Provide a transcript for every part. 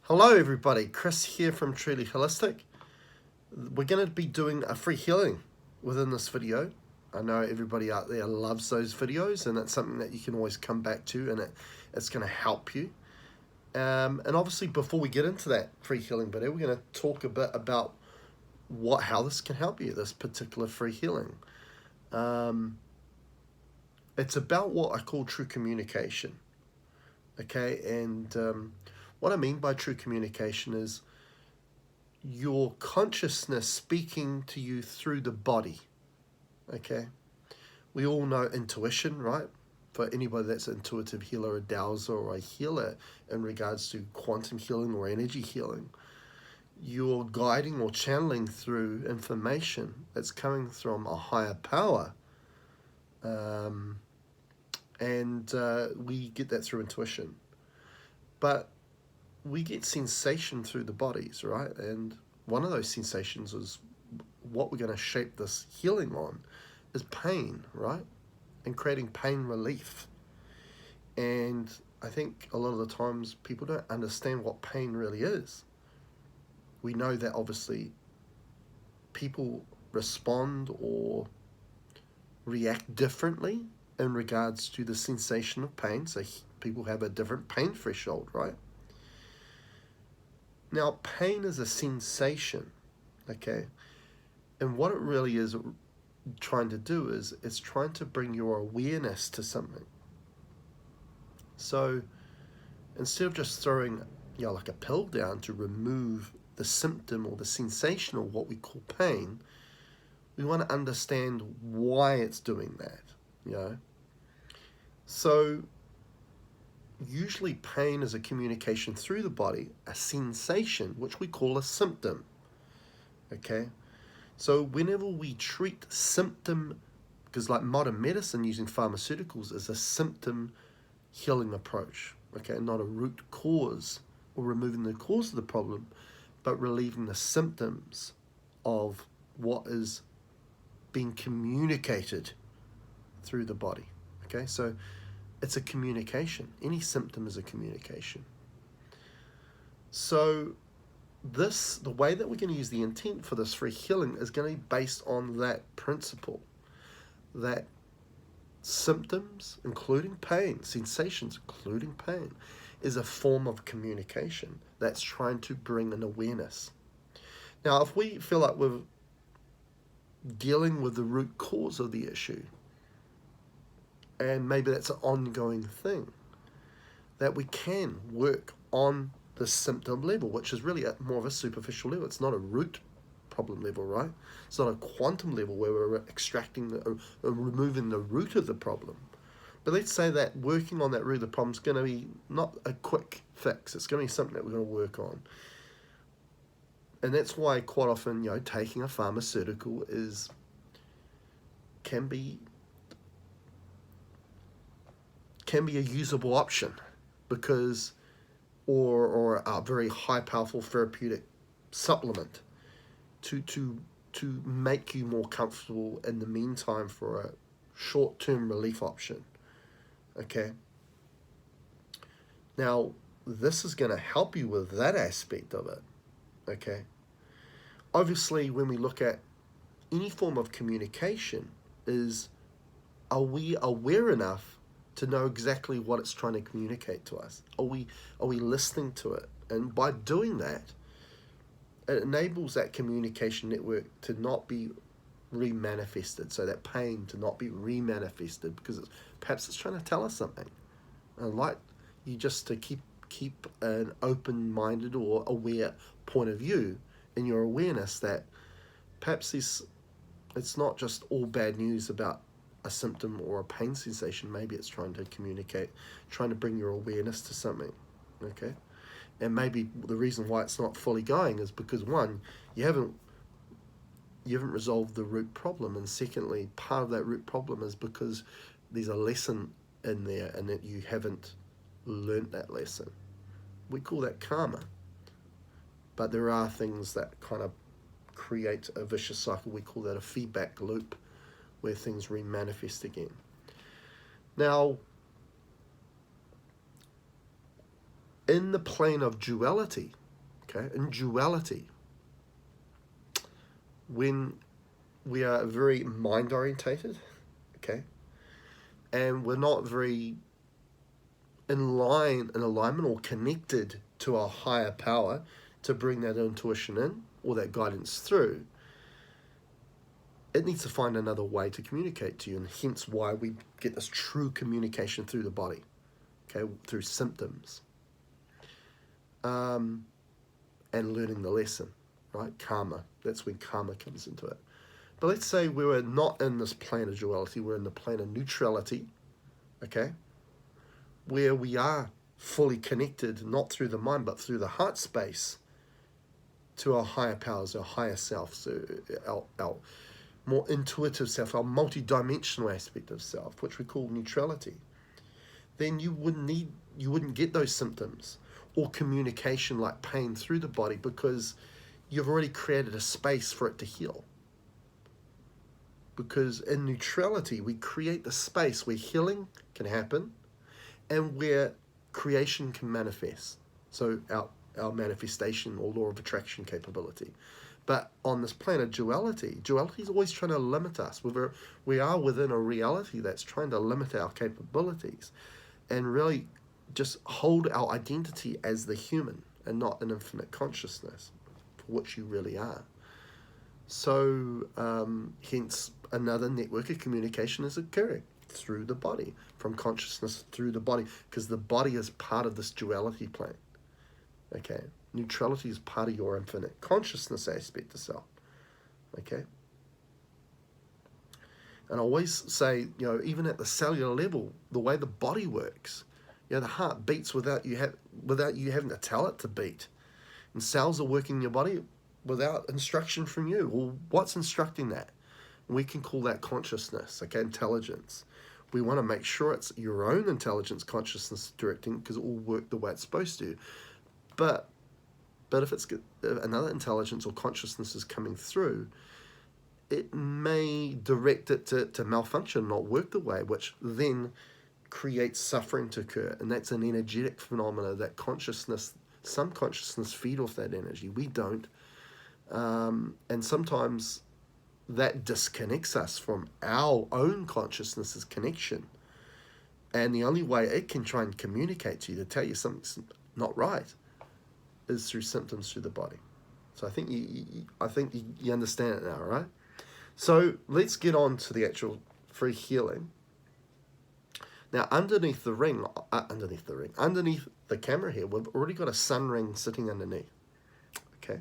Hello everybody, Chris here from Truly Holistic. We're going to be doing a free healing within this video. I know everybody out there loves those videos and it's something that you can always come back to, and it's going to help you. And obviously before we get into that free healing video, we're going to talk a bit about how this can help you, this particular free healing. It's about what I call true communication. Okay, and what I mean by true communication is your consciousness speaking to you through the body. Okay, we all know intuition, right? For anybody that's an intuitive healer, a dowser, or a healer in regards to quantum healing or energy healing, you're guiding or channeling through information that's coming from a higher power. And we get that through intuition. But we get sensation through the bodies, right? And one of those sensations is what we're going to shape this healing on is pain, right? And creating pain relief. And I think a lot of the times people don't understand what pain really is. We know that obviously people respond or react differently in regards to the sensation of pain. So people have a different pain threshold, right? Now, pain is a sensation, okay? And what it really is trying to do is it's trying to bring your awareness to something. So instead of just throwing, like a pill down to remove the symptom or the sensation of what we call pain, we want to understand why it's doing that, So usually pain is a communication through the body, a sensation, which we call a symptom, okay? So whenever we treat symptom, because like modern medicine using pharmaceuticals is a symptom healing approach, okay? Not a root cause or removing the cause of the problem, but relieving the symptoms of what is being communicated through the body, okay? So it's a communication. Any symptom is a communication. So the way that we're going to use the intent for this free healing is going to be based on that principle, that symptoms, including pain, sensations, including pain, is a form of communication that's trying to bring an awareness. Now, if we feel like we're dealing with the root cause of the issue, and maybe that's an ongoing thing, that we can work on the symptom level, which is really more of a superficial level. It's not a root problem level, right? It's not a quantum level where we're extracting or removing the root of the problem. But let's say that working on that root of the problem is going to be not a quick fix. It's going to be something that we're going to work on. And that's why quite often, taking a pharmaceutical can be a usable option, because or a very high powerful therapeutic supplement to make you more comfortable in the meantime for a short-term relief option. Okay, now this is going to help you with that aspect of it. Okay, obviously when we look at any form of communication, are we aware enough to know exactly what it's trying to communicate to us? Are we listening to it? And by doing that, it enables that communication network to not be remanifested, so that pain to not be remanifested, because perhaps it's trying to tell us something. I'd like you just to keep an open-minded or aware point of view in your awareness that perhaps it's not just all bad news about a symptom or a pain sensation. Maybe it's trying to communicate, trying to bring your awareness to something, okay? And maybe the reason why it's not fully going is because, one, you haven't resolved the root problem, and secondly, part of that root problem is because there's a lesson in there and that you haven't learnt that lesson. We call that karma. But there are things that kind of create a vicious cycle. We call that a feedback loop, where things remanifest again. Now, in the plane of duality, okay, in duality, when we are very mind orientated, okay, and we're not very in alignment or connected to our higher power to bring that intuition in or that guidance through, it needs to find another way to communicate to you, and hence why we get this true communication through the body, okay, through symptoms, and learning the lesson, right? Karma. That's when karma comes into it. But let's say we were not in this plane of duality, we're in the plane of neutrality, okay, where we are fully connected, not through the mind, but through the heart space, to our higher powers, our higher self, so our more intuitive self, our multi-dimensional aspect of self, which we call neutrality. Then you wouldn't get those symptoms or communication like pain through the body, because you've already created a space for it to heal. Because in neutrality, we create the space where healing can happen and where creation can manifest. So our manifestation or law of attraction capability. But on this plane of duality is always trying to limit us. We are within a reality that's trying to limit our capabilities and really just hold our identity as the human and not an infinite consciousness for which you really are. So hence another network of communication is occurring through the body, from consciousness through the body, because the body is part of this duality plane. Okay, neutrality is part of your infinite consciousness aspect of self. Okay, and I always say, even at the cellular level, the way the body works, the heart beats without you having to tell it to beat, and cells are working in your body without instruction from you. Well, what's instructing that? We can call that consciousness, okay, intelligence. We want to make sure it's your own intelligence, consciousness directing, because it will work the way it's supposed to. But if it's another intelligence or consciousness is coming through, it may direct it to malfunction, not work the way, which then creates suffering to occur. And that's an energetic phenomena that some consciousness feed off that energy. We don't. And sometimes that disconnects us from our own consciousness's connection. And the only way it can try and communicate to you to tell you something's not right is through symptoms through the body. So I think you understand it now, right? So let's get on to the actual free healing. Now underneath the camera here, we've already got a sun ring sitting underneath. Okay,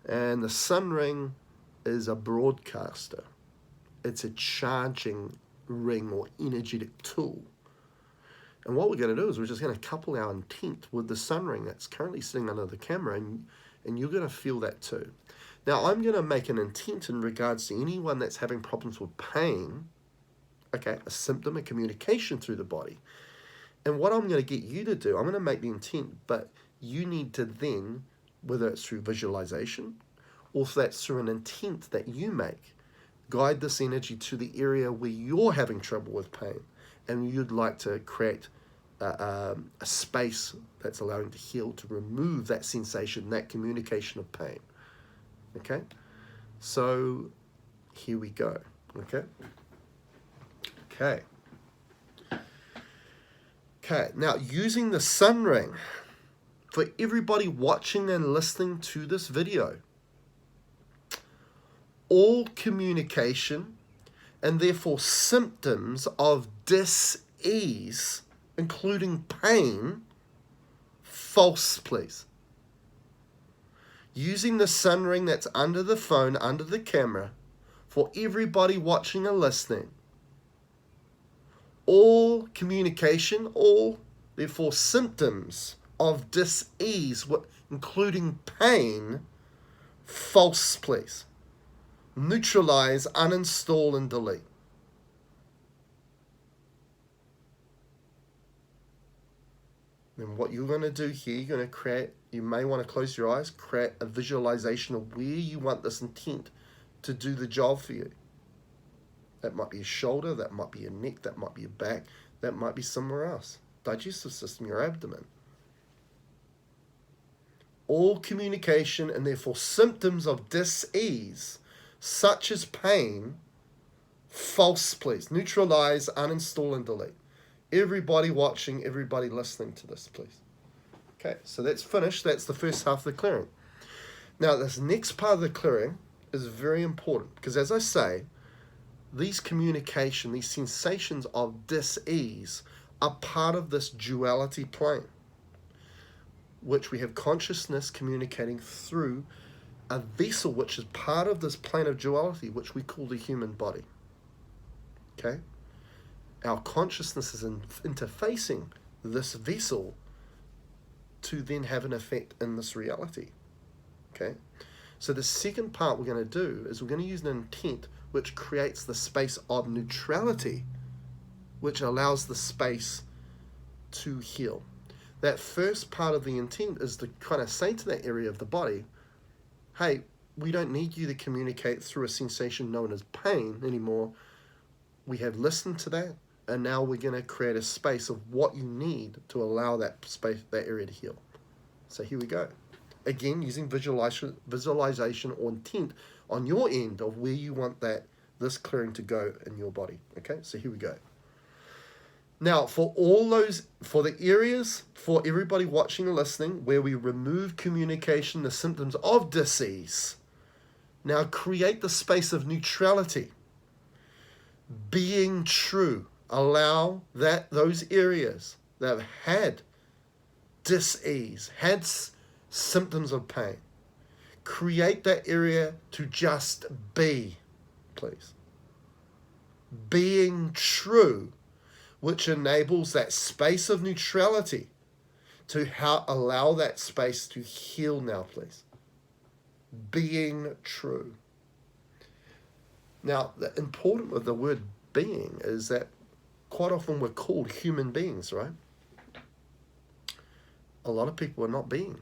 and the sun ring is a broadcaster. It's a charging ring or energetic tool. And what we're going to do is we're just going to couple our intent with the sun ring that's currently sitting under the camera, and you're going to feel that too. Now I'm going to make an intent in regards to anyone that's having problems with pain, okay, a symptom of communication through the body. And what I'm going to get you to do, I'm going to make the intent, but you need to then, whether it's through visualization or if that's through an intent that you make, guide this energy to the area where you're having trouble with pain and you'd like to create a space that's allowing to heal, to remove that sensation, that communication of pain. Okay? So here we go. Okay? Okay, now using the sun ring, for everybody watching and listening to this video, all communication and therefore symptoms of dis-ease, including pain, false, please. Using the sun ring that's under the phone, under the camera, for everybody watching and listening, all communication, all therefore symptoms of dis-ease, including pain, false, please. Neutralize, uninstall, and delete. Then what you're going to do here, you're going to create, you may want to close your eyes, create a visualization of where you want this intent to do the job for you. That might be your shoulder, that might be your neck, that might be your back, that might be somewhere else. Digestive system, your abdomen. all communication and therefore symptoms of dis-ease, such as pain, false, please. Neutralize, uninstall, and delete. Everybody watching, everybody listening to this, please. Okay, so that's finished. That's the first half of the clearing. Now, this next part of the clearing is very important because, as I say, these communication, these sensations of dis-ease are part of this duality plane, which we have consciousness communicating through a vessel which is part of this plane of duality, which we call the human body. Okay? Our consciousness is interfacing this vessel to then have an effect in this reality. Okay? So the second part we're going to do is we're going to use an intent which creates the space of neutrality, which allows the space to heal. That first part of the intent is to kind of say to that area of the body, hey, we don't need you to communicate through a sensation known as pain anymore. We have listened to that, and now we're going to create a space of what you need to allow that space, that area to heal. So here we go. Again, using visualization or intent on your end of where you want this clearing to go in your body. Okay, so here we go. Now, for the areas, for everybody watching and listening, where we remove communication, the symptoms of dis-ease, now create the space of neutrality. Being true. Allow those areas that have had dis-ease, had symptoms of pain, create that area to just be, please. Being true, which enables that space of neutrality to allow that space to heal now, please. Being true. Now, the important with the word being is that quite often we're called human beings, right? A lot of people are not being.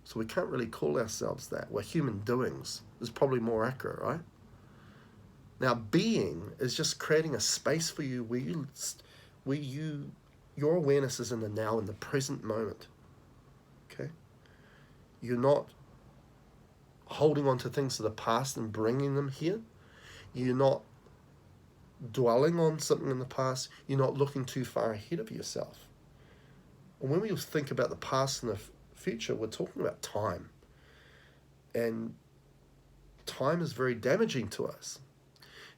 So we can't really call ourselves that. We're human doings is probably more accurate, right? Now, being is just creating a space for you where your awareness is in the now, in the present moment. Okay? You're not holding on to things of the past and bringing them here. You're not dwelling on something in the past. You're not looking too far ahead of yourself. And when we think about the past and the future, we're talking about time. And time is very damaging to us.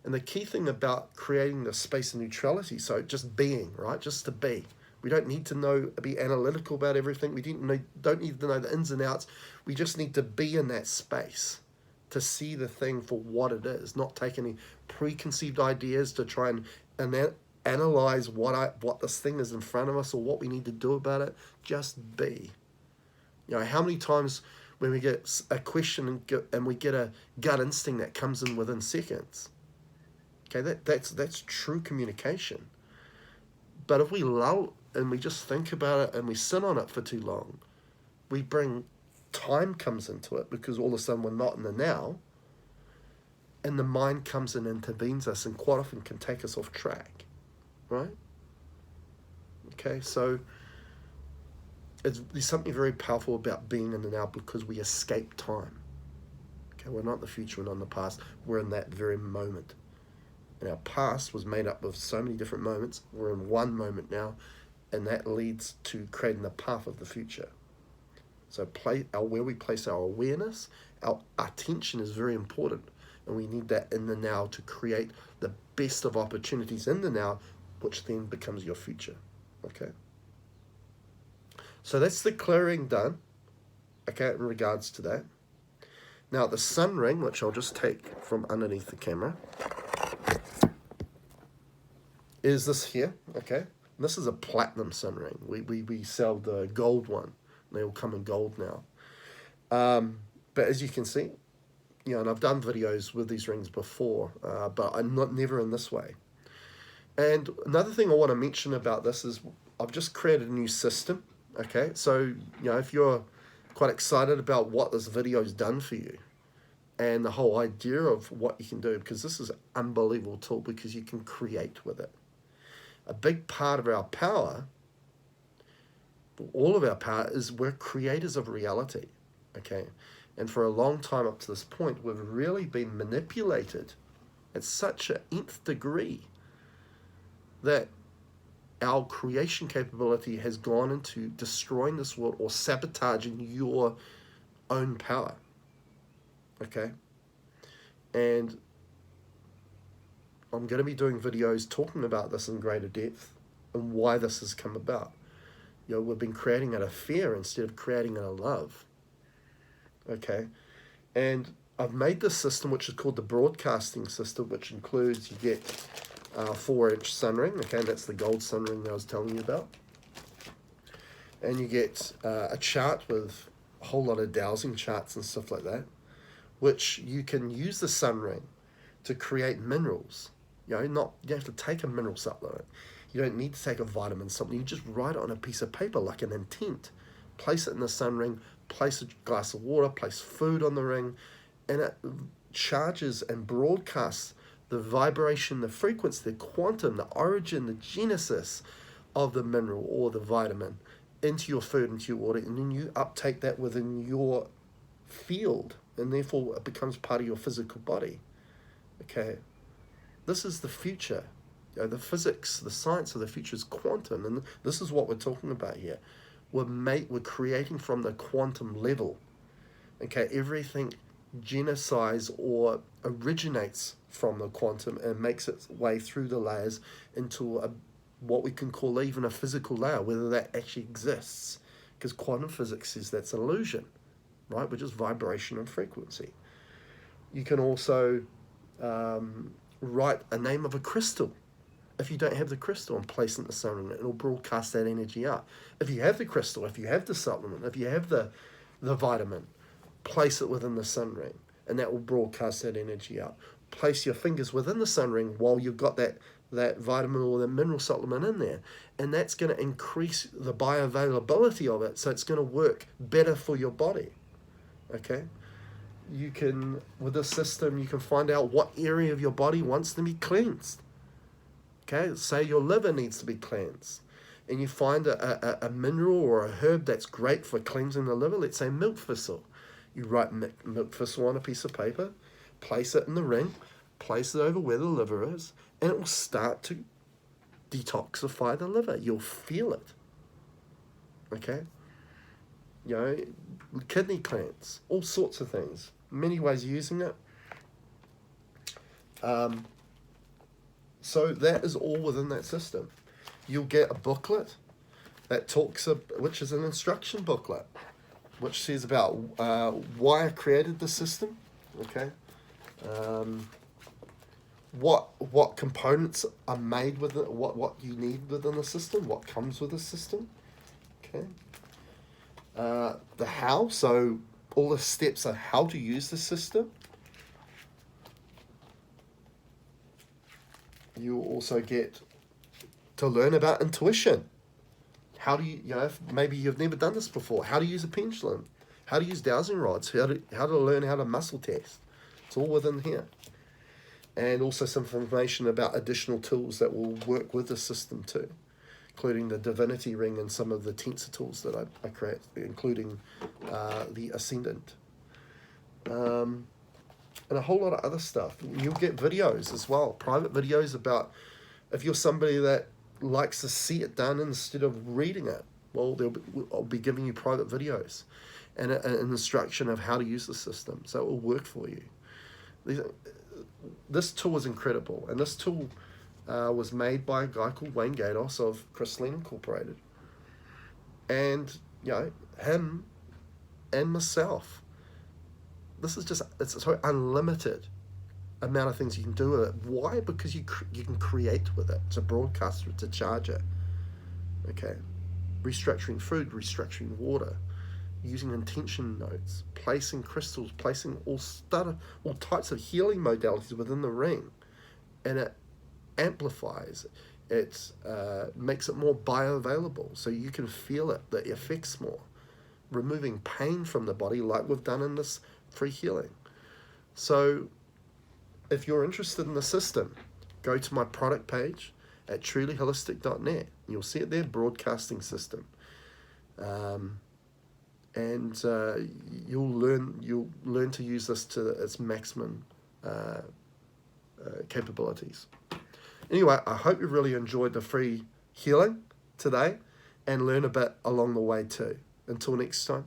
And the key thing about creating the space of neutrality, so just being, right? Just to be. We don't need to be analytical about everything. We don't need to know the ins and outs. We just need to be in that space to see the thing for what it is, not take any preconceived ideas to try and analyze what this thing is in front of us or what we need to do about it. Just be. You know, how many times when we get a question and we get a gut instinct that comes in within seconds? Okay, that's true communication. But if we lull and we just think about it and we sit on it for too long, time comes into it because all of a sudden we're not in the now, and the mind comes in and intervenes us and quite often can take us off track, right? Okay, so there's something very powerful about being in the now because we escape time. Okay, we're not in the future, we're not in the past, we're in that very moment. And our past was made up of so many different moments. We're in one moment now, and that leads to creating the path of the future. So where we place our awareness, our attention is very important. And we need that in the now to create the best of opportunities in the now, which then becomes your future. Okay? So that's the clearing done, okay, in regards to that. Now the sun ring, which I'll just take from underneath the camera, is this here, okay? This is a platinum sun ring. We sell the gold one. They all come in gold now. But as you can see, you know, and I've done videos with these rings before, but I'm never in this way. And another thing I want to mention about this is I've just created a new system, okay? So, you know, if you're quite excited about what this video's done for you and the whole idea of what you can do, because this is an unbelievable tool because you can create with it. A big part of our power, all of our power, is we're creators of reality. okay? And for a long time up to this point, we've really been manipulated at such an nth degree that our creation capability has gone into destroying this world or sabotaging your own power, okay? And I'm going to be doing videos talking about this in greater depth and why this has come about. You know, we've been creating out of fear instead of creating out of love, okay? And I've made this system, which is called the broadcasting system, which includes, you get a 4-inch sunring, okay, that's the gold sunring that I was telling you about. And you get a chart with a whole lot of dowsing charts and stuff like that, which you can use the sunring to create minerals. You know, you have to take a mineral supplement. You don't need to take a vitamin supplement. You just write it on a piece of paper like an intent. Place it in the sun ring, place a glass of water, place food on the ring, and it charges and broadcasts the vibration, the frequency, the quantum, the origin, the genesis of the mineral or the vitamin into your food, into your water, and then you uptake that within your field, and therefore it becomes part of your physical body. Okay, this is the future. You know, the physics, the science of the future is quantum, and this is what we're talking about here. We're creating from the quantum level. Okay, everything genocides or originates from the quantum and makes its way through the layers into what we can call even a physical layer, whether that actually exists, because quantum physics says that's an illusion, right? Which is vibration and frequency. You can also write a name of a crystal if you don't have the crystal and place it in the sun, and it'll broadcast that energy out. If you have the crystal, if you have the supplement, if you have the vitamin, place it within the sun ring, and that will broadcast that energy out. Place your fingers within the sun ring while you've got that vitamin or the mineral supplement in there, and that's going to increase the bioavailability of it, so it's going to work better for your body. Okay, you can, with this system, you can find out what area of your body wants to be cleansed. Okay, say your liver needs to be cleansed, and you find a mineral or a herb that's great for cleansing the liver. Let's say milk thistle. You write milk thistle on a piece of paper, place it in the ring, place it over where the liver is, and it will start to detoxify the liver. You'll feel it. Okay? You know, kidney cleanse, all sorts of things. Many ways of using it. So that is all within that system. You'll get a booklet that which is an instruction booklet, which says about why I created the system, okay? What components are made with it, what you need within the system, what comes with the system, okay? The how, so all the steps on how to use the system. You also get to learn about intuition. How do you know, if maybe you've never done this before, how to use a pendulum, how to use dowsing rods, how to learn how to muscle test. It's all within here. And also some information about additional tools that will work with the system too, including the divinity ring and some of the tensor tools that I create, including the ascendant. And a whole lot of other stuff. You'll get videos as well, private videos about, if you're somebody that likes to see it done instead of reading it, well, I'll be giving you private videos and an instruction of how to use the system, so it will work for you. This tool is incredible, and this tool was made by a guy called Wayne Gatos of Crystalline Incorporated, and you know, him and myself. This is it's so unlimited amount of things you can do with it. Why? Because you can create with it. It's a broadcaster, it's a charger. Okay, restructuring food, restructuring water, using intention notes, placing crystals, placing all types of healing modalities within the ring, and it amplifies. It makes it more bioavailable, so you can feel it, the effects more, removing pain from the body, like we've done in this free healing. So if you're interested in the system, go to my product page at trulyholistic.net. You'll see it there, broadcasting system. and you'll learn to use this to its maximum capabilities. Anyway, I hope you really enjoyed the free healing today and learn a bit along the way too. Until next time.